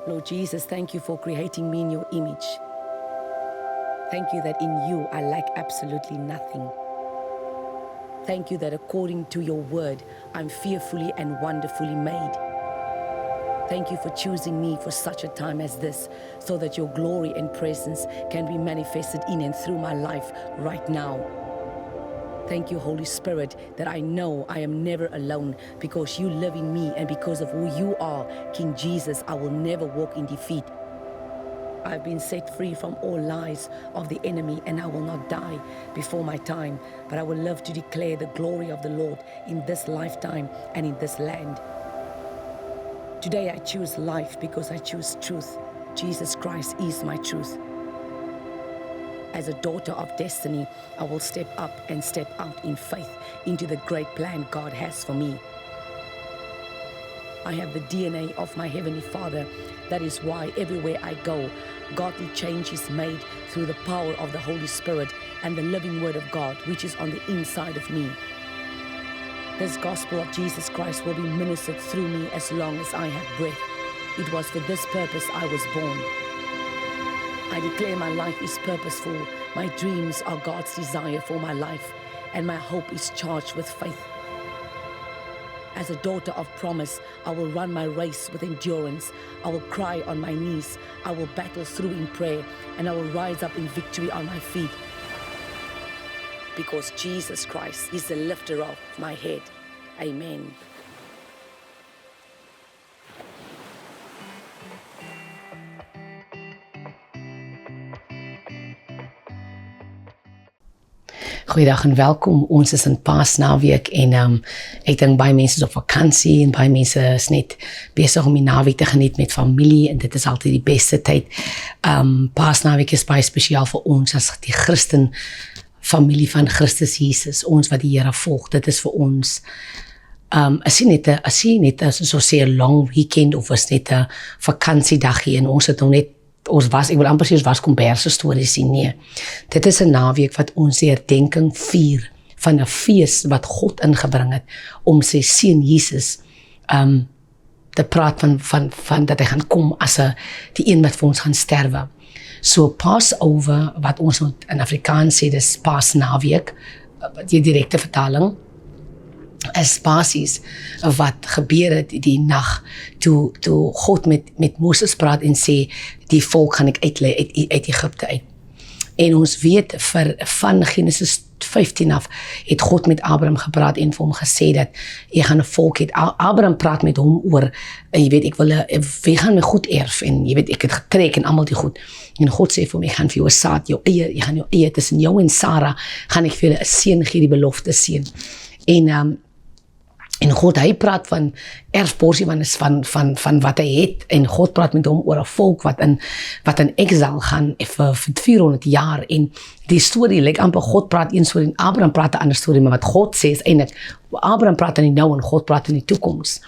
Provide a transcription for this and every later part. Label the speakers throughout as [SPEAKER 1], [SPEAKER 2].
[SPEAKER 1] Lord Jesus, thank you for creating me in your image. Thank you that in you I lack absolutely nothing. Thank you that according to your word, I'm fearfully and wonderfully made. Thank you for choosing me for such a time as this, so that your glory and presence can be manifested in and through my life right now. Thank you, Holy Spirit, that I know I am never alone because you live in me, and because of who you are, King Jesus, I will never walk in defeat. I've been set free from all lies of the enemy, and I will not die before my time, but I will live to declare the glory of the Lord in this lifetime and in this land. Today I choose life because I choose truth. Jesus Christ is my truth. As a daughter of destiny, I will step up and step out in faith into the great plan God has for me. I have the DNA of my Heavenly Father. That is why everywhere I go, godly change is made through the power of the Holy Spirit and the living Word of God, which is on the inside of me. This gospel of Jesus Christ will be ministered through me as long as I have breath. It was for this purpose I was born. I declare my life is purposeful. My dreams are God's desire for my life, and my hope is charged with faith. As a daughter of promise, I will run my race with endurance. I will cry on my knees. I will battle through in prayer, and I will rise up in victory on my feet. Because Jesus Christ is the lifter of my head. Amen.
[SPEAKER 2] Goeiedag en welkom. Ons is in Paasnaweek en ek dink baie mense is op vakansie en baie mense is net besig om die naweek te geniet met familie en dit is altyd die beste tyd. Paasnaweek is baie spesiaal vir ons as die Christen familie van Christus Jesus, ons wat die Here volg. Dit is vir ons as jy net so sê 'n long weekend of is net 'n vakansiedagie en ons het nog net ek wil amper sê ons was komberse stories sien, nee. Dit is 'n naweek wat ons die herdenking vier van 'n fees wat God ingebring het om sy seun Jesus te praat van dat hy gaan kom as die een wat vir ons gaan sterwe. So Passover, wat ons in Afrikaans sê, dis Paasnaweek, die direkte vertaling, is basies wat gebeur het die nag toe God met Moses praat en sê die volk gaan ek uitlei uit Egipte uit. En ons weet van Genesis 15 af het God met Abraham gepraat en vir hom gesê dat jy gaan 'n volk het. Abraham praat met hom oor jy weet wie gaan my goed erf en jy weet ek het getrek en almal die goed. En God sê vir hom ek gaan vir jou 'n saad, jy gaan jou eie tussen jou en Sara gaan ek vir julle 'n seun gee, die belofte seun. En God, hy praat van erfporsie van wat hy het, en God praat met hom oor 'n volk wat in exile gaan vir 400 jaar, en die storie lyk amper God praat een storie en Abraham praat 'n ander storie, maar wat God sê is eintlik Abraham praat in die nou en God praat in die toekoms.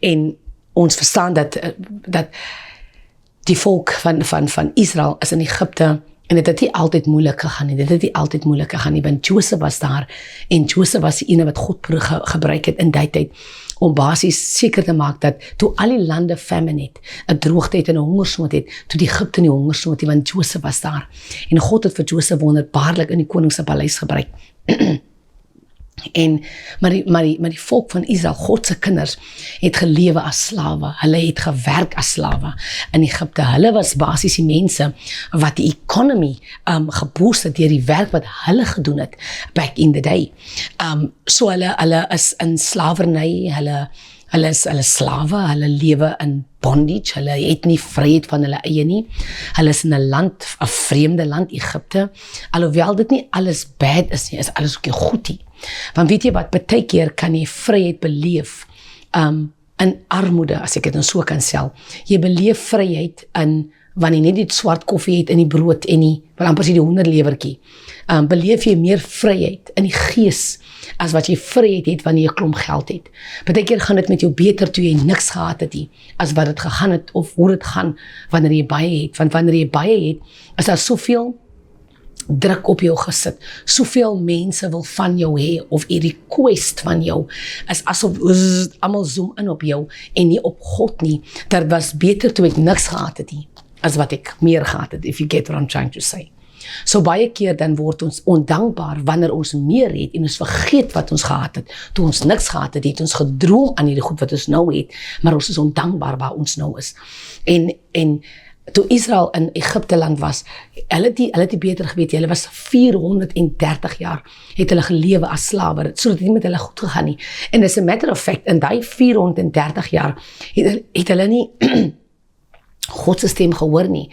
[SPEAKER 2] En ons verstaan dat die volk van Israel is in Egipte. En dit het nie altyd moeilik gegaan nie, want Josef was daar, en Josef was die ene wat God gebruik het in die tyd, om basies seker te maak dat toe al die lande famine het, 'n droogte het en 'n hongersnood het, toe die Egipte nie hongersnood het, want Josef was daar. En God het vir Josef wonderbaarlik in die koning se paleis gebruik. Maar die volk van Israel, God se kinders, het gelewe as slawe. Hulle het gewerk as slawe in Egipte. Hulle was basies die mense wat die economy geboost het deur die werk wat hulle gedoen het back in the day. So hulle is in slawerny, hulle is slawe, hulle lewe in bondage, hulle het nie vryheid van hulle eie nie. Hulle is in 'n vreemde land, Egipte. Alhoewel dit nie alles bad is nie, is alles ook nie goed nie. Want weet jy wat, baie keer kan jy vryheid beleef in armoede, as ek dit so kan sê. Jy beleef vryheid wanneer jy net die swart koffie het in die brood en wat amper sê die honderlewertjie. Beleef jy meer vryheid in die gees as wat jy vryheid het wanneer jy klomp geld het. Baie keer gaan dit met jou beter toe jy niks gehad het nie, as wat dit gegaan het of hoe dit gaan wanneer jy baie het. Want wanneer jy baie het, is daar soveel druk op jou gesit. Soveel mense wil van jou hê of 'n request van jou is asof almal zoom in op jou en nie op God nie. Dit was beter toe ek niks gehad het nie as wat ek meer gehad het, if you get what I'm trying to say. So baie keer dan word ons ondankbaar wanneer ons meer het en ons vergeet wat ons gehad het. Toe ons niks gehad het, het ons gedroom aan die goed wat ons nou het, maar ons is ondankbaar waar ons nou is. En toe Israel in Egypte land was, hulle het die beter geweet, hulle was 430 jaar, het hulle gelewe as slawe, so dit nie met hulle goed gegaan nie. En as a matter of fact, in die 430 jaar, het hulle nie God se stem gehoor nie.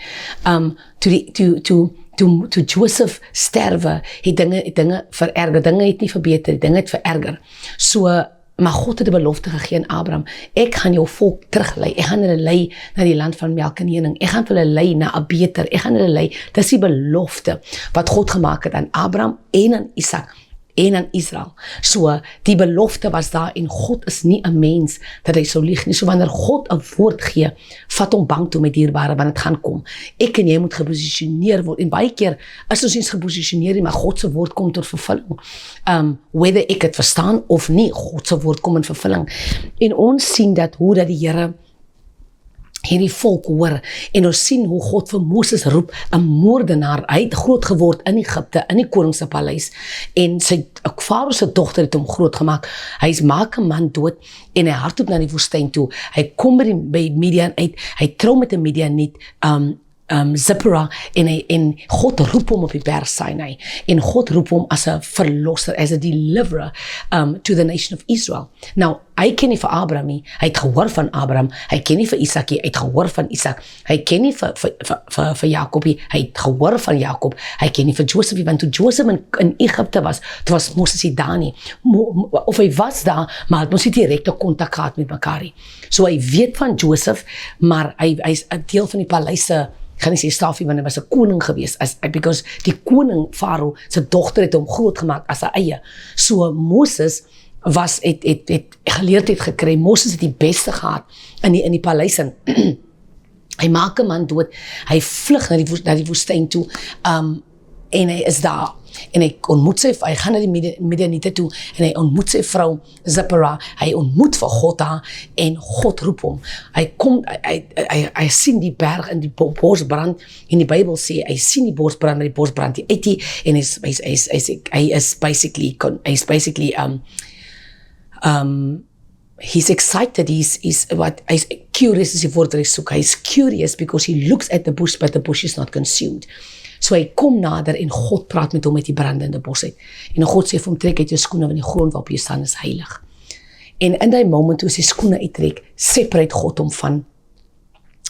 [SPEAKER 2] Toe Joseph sterwe, het dinge vererger, dinge het nie verbeter, dinge het vererger. So, maar God het 'n belofte gegee aan Abraham, ek gaan jou volk teruglei, ek gaan hulle lei na die land van melk en honing, ek gaan hulle lei na 'n beter, ek gaan hulle lei, dis die belofte wat God gemaak het aan Abraham en aan Isak en aan Israel. So, die belofte was daar en God is nie 'n mens dat hy sou lieg nie. So wanneer God 'n woord gee, vat hom bang toe met dierbare, want dit gaan kom. Ek en jy moet geposisioneer word en baie keer is ons nie geposisioneer nie, maar God se woord kom tot vervulling. Whether ek het verstaan of nie, God se woord kom in vervulling. En ons sien dat hoe dat die Here hierdie volk hoor, en ons sien hoe God vir Moses roep, 'n moordenaar, hy het groot geword in Egypte, in die koning se paleis, en sy Farao se dogter het hom groot gemaak, hy maak 'n man dood, en hy hardloop na die woestyn toe, hy kom by Midian uit, hy trou met 'n Midianiet, Zipporah, en God roep hom op die berg Sinai, en God roep hom as 'n verlosser, as a deliverer to the nation of Israel. Nou, hy ken nie vir Abraham nie, hy het gehoor van Abraham, hy ken nie vir Isak nie, hy het gehoor van Isak, hy ken nie vir Jakob nie, hy het gehoor van Jakob, hy ken nie vir Joseph nie, want toe Joseph in Egypte was, toe was Moses nie daar nie, of hy was daar, maar het moes nie direkte kontak gehad met mekaar nie. So hy weet van Joseph, maar hy is 'n deel van die paleise, gaan nie sê stafie, want hy was 'n koning gewees, because die koning Farao se dogter het hom groot gemaak as 'n eie. So Moses het geleerdheid gekry, Moses het die beste gehad in die paleis in. Hy maak 'n man dood, hy vlug na die woestyn toe, en hy is daar, en hy gaan na die Midianiete toe, en hy ontmoet sy vrou Zipporah, hy ontmoet vir God daar, en God roep hom, hy sien die berg in die bosbrand, en die Bybel sê, hy sien die bosbrand, maar die bosbrand die uit die, en hy is basically he's excited, he's curious is die woord wat hy soek, he's curious because he looks at the bush, but the bush is not consumed. So hy kom nader en God praat met hom uit die brandende bos uit. En God sê vir hom, trek uit jou skoene, want die grond waarop jy staan is heilig. En in die moment toe sy skoene uittrek, separate God hom van 'n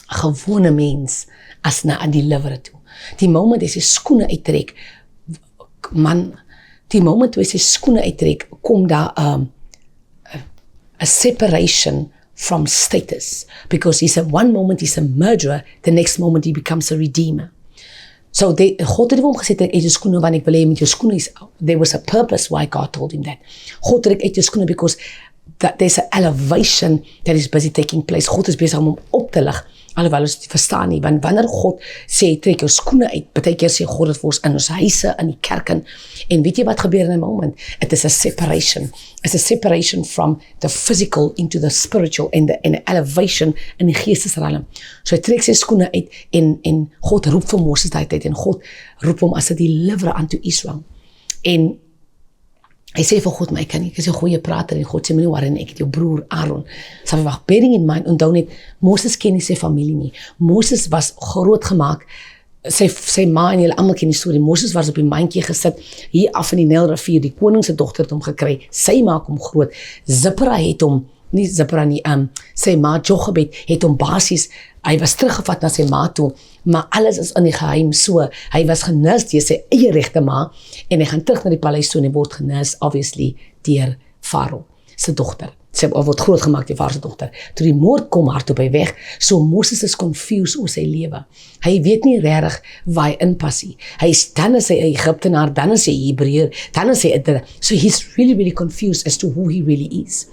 [SPEAKER 2] gewone mens as na 'n deliverer toe. Die moment hy sy skoene uittrek, kom daar 'n separation from status, because one moment he's a murderer, the next moment he becomes a redeemer. So God het hom gesê, trek uit jou skoene, want ek wil hê met jou skoene there was a purpose why God told him that. God trek uit jou skoene because there's an elevation that is busy taking place. God is besig om hom op te lig, alhoewel ons dit verstaan nie, want wanneer God sê, trek jou skoene uit, baie keer sê God dit vir ons in ons huise, in die kerk, en weet jy wat gebeur in 'n moment? It is a separation. It's a separation from the physical into the spiritual, and the elevation in die geestesrealm. So hy trek sy skoene uit, en God roep vir Moses daai tyd, en God roep hom as 'n deliverer unto Israel. En hy sê vir God, maar ek is 'n goeie prater, en God sê, my nie worry nie, ek het jou broer Aaron. So wag, bearing in mind, onthou net, Moses ken nie sy familie nie. Moses was groot gemaak, sy ma en julle almal ken die storie. Moses was op die mandjie gesit, hier af in die Nylrivier, die koning se dogter het hom gekry, sy maak hom groot. Zipporah het hom, sy ma Jochebed het hom basies, hy was teruggevat na sy ma toe, maar alles is in die geheim so, hy was genus deur sy eie regte ma, en hy gaan terug na die paleis toe, en hy word genus, obviously, deur Farao se dogter. Sy word groot gemaak deur Farao se dogter. Toe die moord kom, hardop hy weg, so Moses is confused oor sy lewe. Hy weet nie regtig waar hy inpas nie. Dan is hy 'n Egiptenaar, dan is hy Hebreër, dan is hy so he's really confused as to who he really is.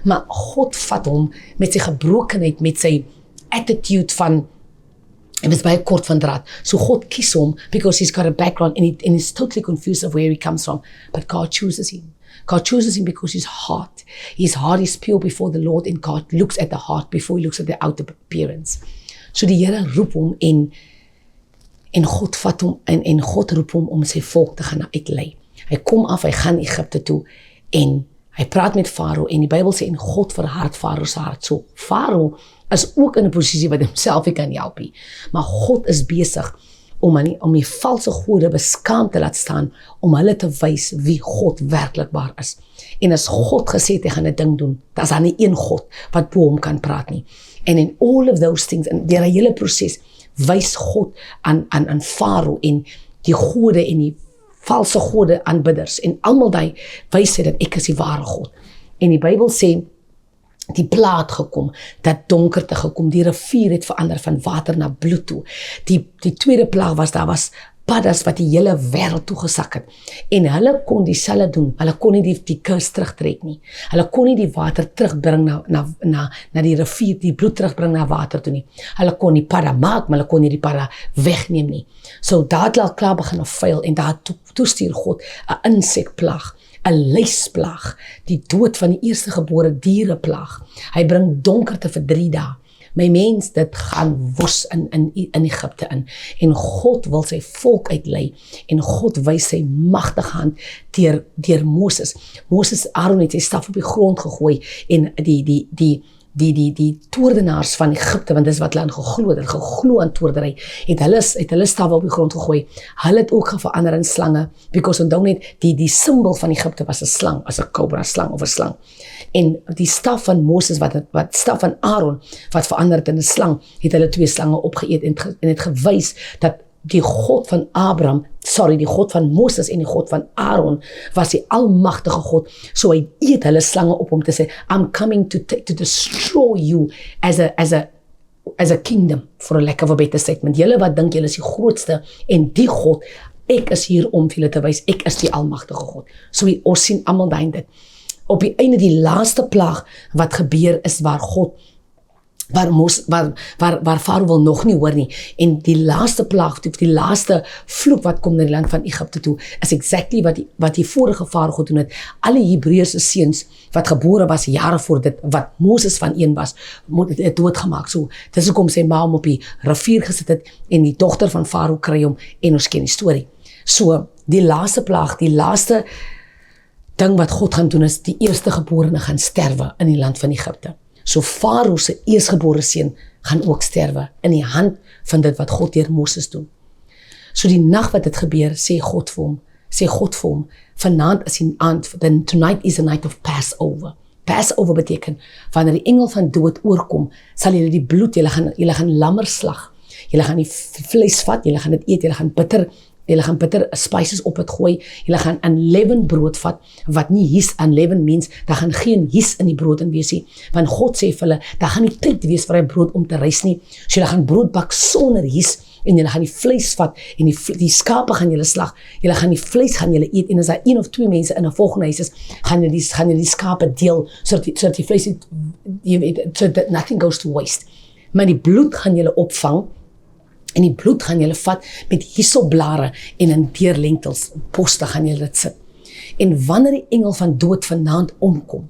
[SPEAKER 2] Maar God vat hom met sy gebrokenheid, met sy attitude van Hy was baie kort van draad. So God kies hom because he's got a background and he's totally confused of where he comes from. But God chooses him. God chooses him because his heart is pure before the Lord, and God looks at the heart before he looks at the outer appearance. So die Here roep hom en God vat hom en God roep hom om sy volk te gaan uitlei. Hy kom af, hy gaan Egipte toe en hy praat met Farao en die Bybel sê en God verhard Farao se hart. So Farao is ook in 'n posisie wat homself nie kan help nie. Maar God is besig om die valse gode beskaamd te laat staan, om hulle te wys wie God werklikbaar is. En as God gesê het hy gaan 'n ding doen, dan is daar nie een God wat bo hom kan praat nie. And in all of those things, en deur 'n hele proses, wys God aan Farao en die gode en die valse gode aanbidders en almal daai wys hy dat ek is die ware God. En die Bybel sê die plaag gekom, dat donkerte gekom, die rivier het verander van water na bloed toe. Die tweede plaag was, daar was paddas wat die hele wêreld toegesak het. En hulle kon dieselfde doen, hulle kon nie die kus terugtrek nie. Hulle kon nie die water terugbring na die rivier, die bloed terugbring na water toe nie. Hulle kon die padda maak, maar hulle kon nie die padda wegneem nie. So daar het al klaar begin vuil en daar toestuur God 'n insekplaag, 'n luisplaag, die dood van die eerstegebore diereplaag. Hy bring donkerte vir 3 dae. My mens, dit gaan woes in Egipte in. En God wil sy volk uitlei. En God wys sy magtige hand deur Moses. Aaron het sy staf op die grond gegooi en die toordenaars van Egipte, want dis wat hulle aan geglo aan toordery, het hulle staf op die grond gegooi. Hulle het ook verander in slange, because onthou net, die symbool van Egipte was 'n slang, as 'n cobra slang of 'n slang. En die staf van Moses, wat staf van Aaron, wat verander het in 'n slang, het hulle 2 slange opgeëet en het gewys dat die God van die God van Moses en die God van Aaron was die almagtige God. So hy eet hulle slange op om te sê, I'm coming to destroy you as a kingdom, for a lack of a better statement. Julle wat dink julle is die grootste en die God, ek is hier om vir julle te wys, ek is die almagtige God. So ons sien almal daai dit. Op die einde, die laaste plaag wat gebeur is waar Farao wil nog nie hoor nie. En die laaste plaag, die laaste vloek wat kom na die land van Egipte toe, is exactly wat die vorige Farao gedoen het. Alle Hebreëse seuns wat gebore was jare voor dit, wat Moses van een was, het doodgemaak. So, dis hoekom sy ma hom op die rivier gesit het en die dogter van Farao kry hom en ons ken die storie. So, die laaste plaag, die laaste ding wat God gaan doen is, die eerstegeborene gaan sterwe in die land van Egipte. So Farao se eerstgebore seun gaan ook sterwe in die hand van dit wat God deur Moses doen. So die nag wat dit gebeur, sê God vir hom, vanaand is die aand, then tonight is a night of Passover. Passover beteken, wanneer die engel van dood oorkom, sal julle die bloed, julle gaan lammer slag, julle gaan die vleis vat, julle gaan dit eet, julle gaan bitter spices op het gooi, julle gaan unleavened brood vat, wat nie his, unleavened means, daar gaan geen his in die brood in wees nie, want God sê vir hulle, daar gaan nie tyd wees vir hy brood om te rys nie, so julle gaan brood bak sonder his, en julle gaan die vleis vat, en die skape gaan julle slag, julle gaan die vleis gaan julle eet, en as daar 1 of 2 mense in 'n volgende huis is, gaan julle die skape deel, sodat die vleis, so that nothing goes to waste, maar die bloed gaan julle opvang, en die bloed gaan julle vat met hyssopblare en in deurlengtels, poste gaan julle dit sit. En wanneer die engel van dood vanaand omkom,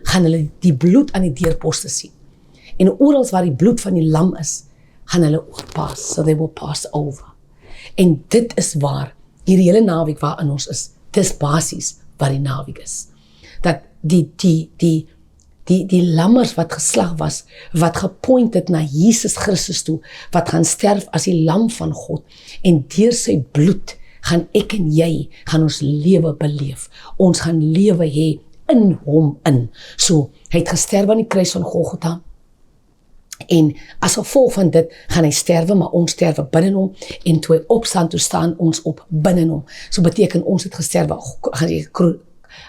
[SPEAKER 2] gaan hulle die bloed aan die deurposte sien. En oral waar die bloed van die lam is, gaan hulle oorpas, so they will pass over. En dit is waar, hierdie hele naweek waarin ons is, dis basies waar die naweek is. Dat die lammers wat geslag was, wat gepoint het na Jesus Christus toe, wat gaan sterf as die lam van God, en deur sy bloed gaan ek en jy, gaan ons lewe beleef, ons gaan lewe hê in hom in. So, hy het gesterf aan die kruis van Golgotha, en as gevolg van dit, gaan hy sterwe, maar ons sterwe binne hom, en toe hy opstaan, toe staan ons op binne hom. So beteken ons het gesterwe,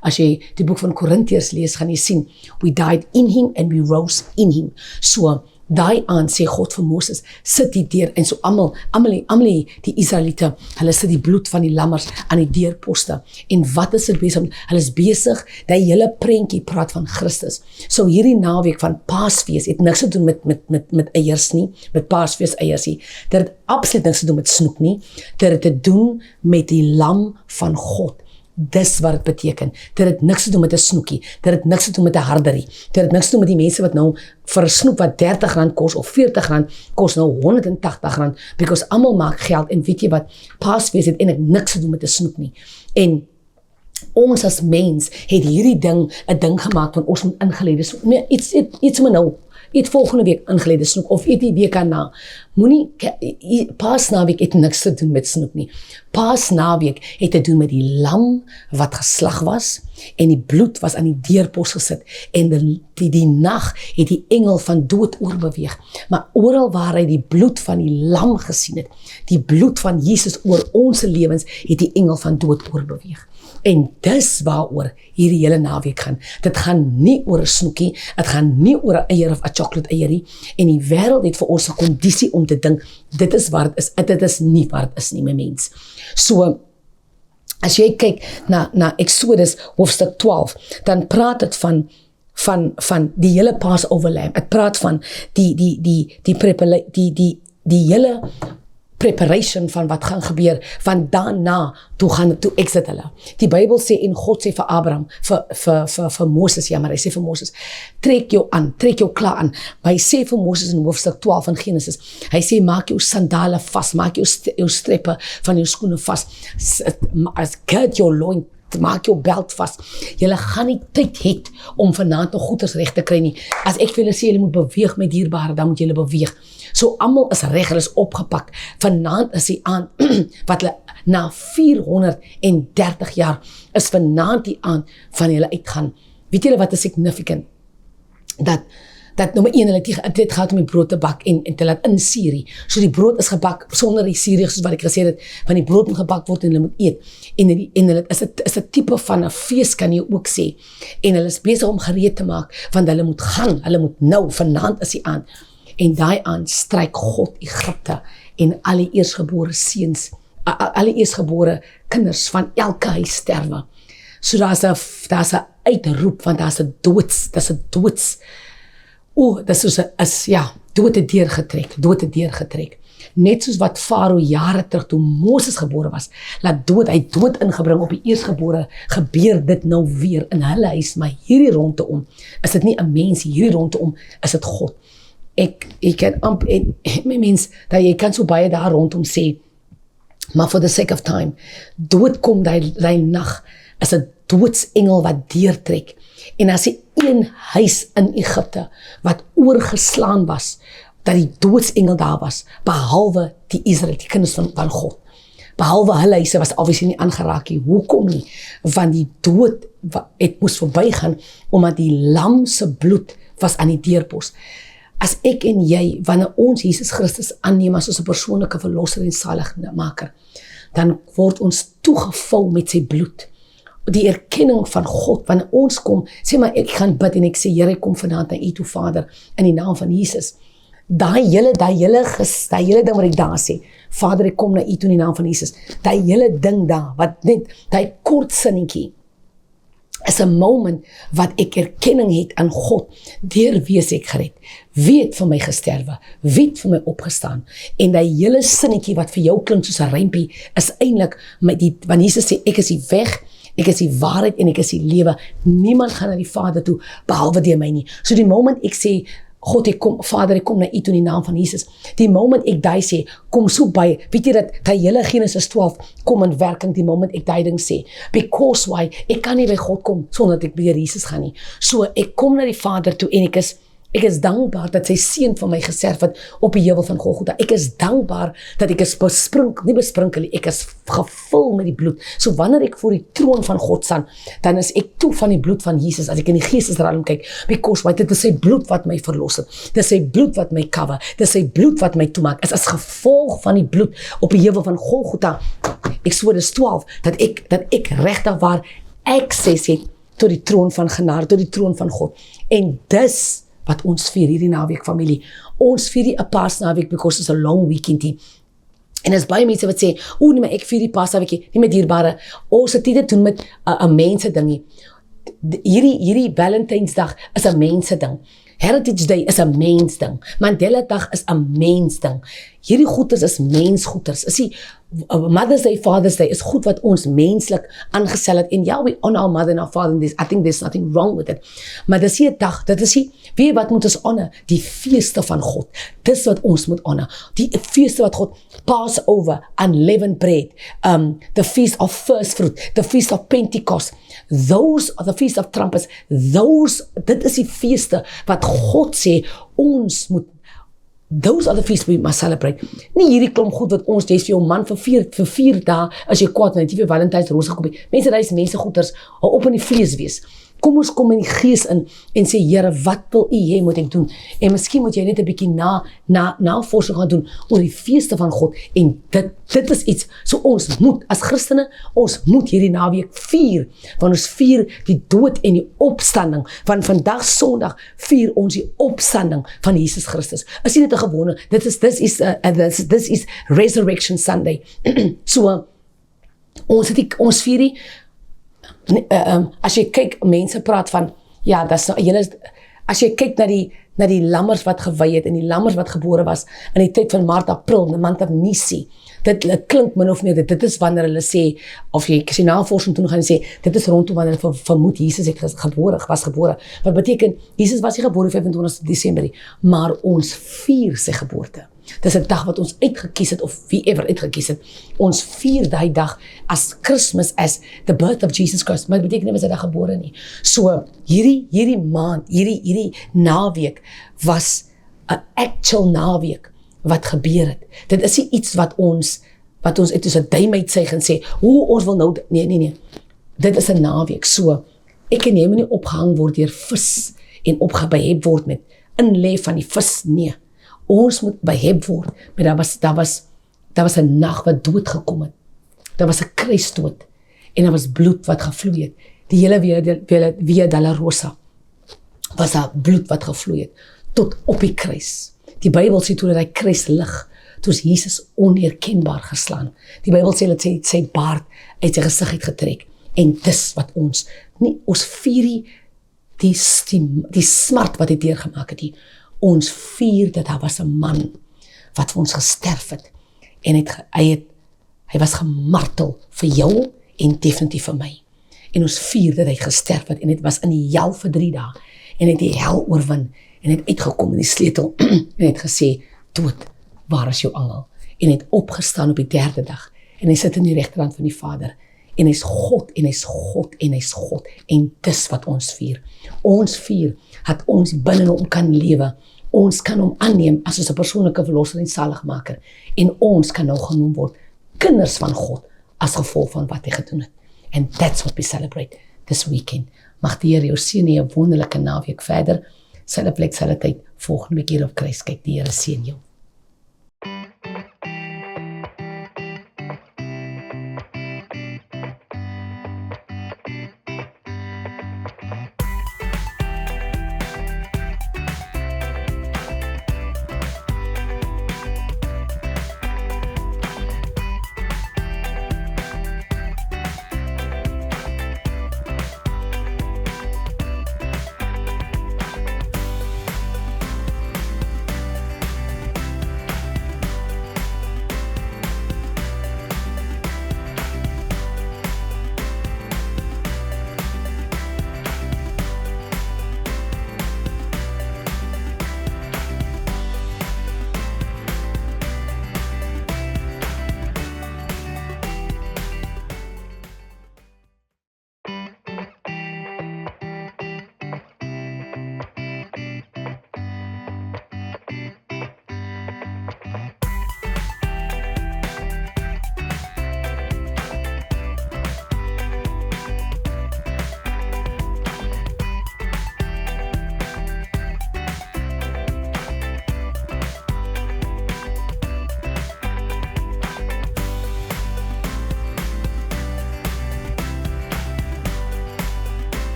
[SPEAKER 2] as jy die boek van Korintiërs lees, gaan jy sien, we died in him and we rose in him. So, daai aand sê God vir Moses, sit die deur, en so almal die Israeliete, hulle sit die bloed van die lammers aan die deurposte, en wat is dit besig? Hulle is besig, die hele prentjie praat van Christus. So hierdie naweek van Paasfees het niks te doen met eiers nie, met Paasfees eiers nie, dit het absoluut niks te doen met snoep nie, dit het te doen met die lam van God. Dis wat het beteken. Dit het niks te doen met 'n snoekie, dit het niks te doen met 'n harderie, dit het niks te doen met die mense wat nou vir 'n snoep wat R30 kos of R40 kos nou R180, because almal maak geld, en weet jy wat, Paasfees het eintlik niks te doen met 'n snoep nie. En ons as mens het hierdie ding 'n ding gemaak van ons moet ingelede snoep. Nee, iets maar nou. Eet volgende week ingelede snoep, of eet die week daarna. Paasnaweek het niks te doen met snoep nie. Paasnaweek het te doen met die lam wat geslag was, en die bloed was aan die deurpos gesit, en die nag het die engel van dood oorbeweeg. Maar oral waar hy die bloed van die lam gesien het, die bloed van Jesus oor ons lewens, het die engel van dood oorbeweeg. En dis waaroor hierdie hele naweek gaan. Dit gaan nie oor 'n snoekie, dit gaan nie oor 'n eier of 'n chocolate eierie, en die wêreld het vir ons 'n kondisie om te dink, dit is wat dit is nie wat dit is nie, my mens. So, as jy kyk na Exodus hoofstuk 12, dan praat dit van die hele Passover lamb. Het praat van die hele preparation van wat gaan gebeur, van daarna toe exit hulle. Die Bybel sê, en God sê vir Abraham, vir Moses, ja, maar hy sê vir Moses, trek jou klaar aan. Maar hy sê vir Moses in hoofstuk 12 van Genesis, hy sê, maak jou sandale vas, maak jou strepe van jou skoene vas, gird your loin, maak jou belt vas. Julle gaan nie tyd het om vanaand nog goeders reg te kry nie. As ek vir julle sê, julle moet beweeg met dierbare, dan moet julle beweeg. So almal is reg, hulle is opgepak. Vanaand is die aand, wat hulle na 430 jaar, is vanaand die aand van julle uitgaan. Weet julle wat is significant? Dat nommer 1, dit gaat om die brood te bak en te laat insier. So die brood is gebak sonder die sierig, soos wat ek gesê het, van die brood moet gebak word en hulle moet eet. En hulle is 'n tipe van 'n fees, kan jy ook sê. En hulle is besig om gereed te maak, want hulle moet gaan, hulle moet nou, vanaand is die aand. En daai aand stryk God Egipte en al die eersgebore seuns, al die eersgebore kinders van elke huis sterwe. So daar's 'n uitroep, want daar's 'n doods, dood het deurgetrek. Net soos wat Farao jare terug, toe Moses gebore was, hy dood ingebring op die eersgebore, gebeur dit nou weer in hulle huis, maar hierdie rondom, is dit nie 'n mens, hierdie rondom, is dit God. Ek kan my mens, dat jy kan so baie daar rondom sê, maar for the sake of time, dood kom die nag, is 'n doodsengel wat deurtrek. En as die een huis in Egipte wat oorgeslaan was, dat die doodsengel daar was, behalwe die Israel, die kinders van God. Behalwe hulle huise was obviously nie aangeraak nie. Hoekom nie? Want die dood het moes verbygaan, omdat die lam se bloed was aan die deurpos. As ek en jy, wanneer ons Jesus Christus aanneem as ons 'n persoonlike verlosser en saligmaker, dan word ons toegevou met sy bloed. Die erkenning van God, wanneer ons kom, sê maar ek gaan bid en ek sê, Here, ek kom vanaand na U toe, Vader, in die naam van Jesus. Daai hele ding wat ek daar sê, Vader, ek kom na U toe in die naam van Jesus. Daai hele ding daar, wat net, daai kort sinnetjie, is 'n moment wat ek erkenning het aan God, deur wie is ek gered, wie het vir my gesterwe, wie het vir my opgestaan, en die hele sinnetjie wat vir jou klink soos 'n rympie, is eintlik, want Jesus sê, ek is die weg, ek is die waarheid en ek is die lewe, niemand gaan na die Vader toe, behalwe deur my nie. So die moment ek sê, God, Vader, ek kom na U toe in die naam van Jesus. Die moment ek daai sê, kom so by, weet jy dat die hele Genesis 12 kom in werking die moment ek daai ding sê. Because why? Ek kan nie by God kom sonder dat ek by Jesus gaan nie. So ek kom na die Vader toe en ek is dankbaar dat sy seun vir my gesterf het op die heuwel van Golgotha. Ek is dankbaar dat ek is nie besprinkel, ek is gevul met die bloed. So wanneer ek voor die troon van God staan, dan is ek toe van die bloed van Jesus, as ek in die geestesruim kyk, because dit is sy bloed wat my verlos het, dit is sy bloed wat my cover, dit is sy bloed wat my toemaak, is as gevolg van die bloed op die heuwel van Golgotha, Exodus 12, dat ek regtig waar access het tot die troon van genade, tot die troon van God. En dis wat ons vier hierdie naweek familie. Ons vier die 'n Paasnaweek because it's a long weekend hier. En as baie mense wat sê, nee, maar ek vier die Paasnaweekie, nie met dierbare. Ons het dit te doen met 'n mense ding nie. Hierdie Valentynsdag is 'n mense ding. Heritage Day is 'n mens ding. Mandela Dag is 'n mens ding. Hierdie goeders is mensgoeders. Is die Mother's Day, Father's Day is goed wat ons menslik aangestel het. En ja, we honor our mother and our father in this. I think there's nothing wrong with it. Maar dis hier 'n dag, dit is hier, weet jy wat moet ons honor? Die feeste van God. Dis wat ons moet honor. Die feeste wat God, Passover, unleavened bread, the feast of first fruit, the feast of Pentecost, those are the feast of trumpets, dit is die feeste wat God sê, ons moet, those are the feasts we must celebrate. Nie hierdie klomp goed wat ons, jy is vir jou man vir 4 dae, as jy kwaad, want jy vir Valentijns roos gekoop het. Mense, daar is mense goeders, hou op in die vlees wees. Kom ons kom in die gees in, en sê, Here, wat wil u hê moet ek doen? En miskien moet jy net 'n bietjie navorsing gaan doen, oor die feeste van God, en dit is iets, so ons moet, as Christene, ons moet hierdie naweek vier, want ons vier die dood en die opstanding, van vandag Sondag, vier ons die opstanding van Jesus Christus. Is nie net 'n gewone, this is Resurrection Sunday. So, ons vier die, as jy kyk, mense praat van, ja, as jy kyk na die lammers wat gewy het, en die lammers wat gebore was, in die tyd van Maart, April, the month of Nisi, dit klink min of meer, dit is wanneer hulle sê, of jy sê navorsing toe gaan en sê, dit is rondom wanneer hulle vermoed, Jesus het was gebore, wat beteken, Jesus was nie gebore 25 Desember, maar ons vier sy geboorte. Dis 'n dag wat ons uitgekies het, of wie ever uitgekies het, ons vier die dag as Christmas, as the birth of Jesus Christ, maar dit beteken nie, was hy daar gebore nie. So, hierdie maand, hierdie naweek, was 'n actual naweek, wat gebeur het. Dit is nie iets wat ons uit ons 'n duim uitsuig en sê, hoe ons wil nou, nee, dit is 'n naweek, so, ek en jy moet nie opgehang word deur vis, en opgebehep word met inlê van die vis, nee. Ons moet behep word, maar daar was 'n nag wat dood gekom het. Daar was 'n kruisdood, en daar was bloed wat gevloei het. Die hele Via Dolorosa was daar bloed wat gevloei het, tot op die kruis. Die Bybel sê toe dat hy kruis lig, toe is Jesus onherkenbaar geslaan. Die Bybel sê dat sy baard uit sy gesig het getrek, en dis wat ons vier die smart wat hy deurgemaak het, ons vier dat daar was 'n man wat vir ons gesterf het, en hy was gemartel vir jou en definitief vir my. En ons vier dat hy gesterf het, en het was in die hel vir 3 dae, en het die hel oorwin, en het uitgekom in die sleutel, en het gesê, dood, waar is jou engel? En het opgestaan op die 3de dag, en hy sit in die regterhand van die Vader, en hy is God, en hy is God, en hy is God, en dis wat ons vier. Ons vier, dat ons binne hom kan lewe, ons kan hom aanneem as ons 'n persoonlike verlosser en saligmaker, en ons kan nou genoem word kinders van God, as gevolg van wat hy gedoen het. And that's what we celebrate this weekend. Mag die Here jou seën en 'n wonderlike naweek verder. Selfe plek, selfe tyd, volgende week hier op Kruis kyk. Die Here seën jou.